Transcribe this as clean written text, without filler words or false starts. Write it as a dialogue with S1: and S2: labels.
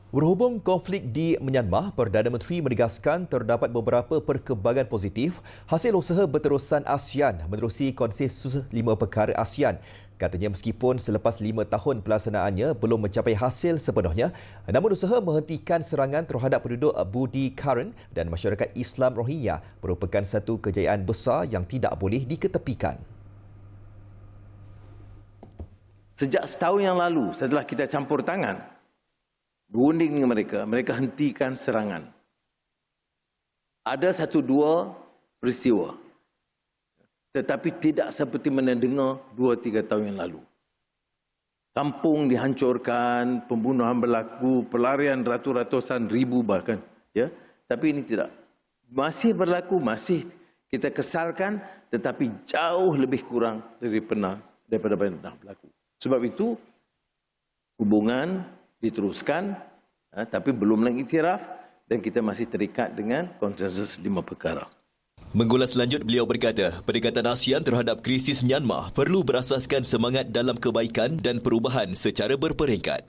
S1: Berhubung konflik di Myanmar, Perdana Menteri menegaskan terdapat beberapa perkembangan positif hasil usaha berterusan ASEAN menerusi konsensus 5 perkara ASEAN. Katanya meskipun selepas 5 tahun pelaksanaannya belum mencapai hasil sepenuhnya, namun usaha menghentikan serangan terhadap penduduk Budi Karen dan masyarakat Islam Rohingya merupakan satu kejayaan besar yang tidak boleh diketepikan.
S2: Sejak setahun yang lalu, setelah kita campur tangan, berunding dengan mereka hentikan serangan. Ada satu dua peristiwa, tetapi tidak seperti mana dengar 2-3 tahun yang lalu. Kampung dihancurkan, pembunuhan berlaku, pelarian ratus-ratusan ribu bahkan. Ya, tapi ini tidak. Masih berlaku, masih kita kesalkan, tetapi jauh lebih kurang daripada pernah berlaku. Sebab itu, hubungan diteruskan, tapi belum lagi iktiraf dan kita masih terikat dengan konsensus 5 perkara.
S3: Mengulas lanjut, beliau berkata, pendekatan ASEAN terhadap krisis Myanmar perlu berasaskan semangat dalam kebaikan dan perubahan secara berperingkat.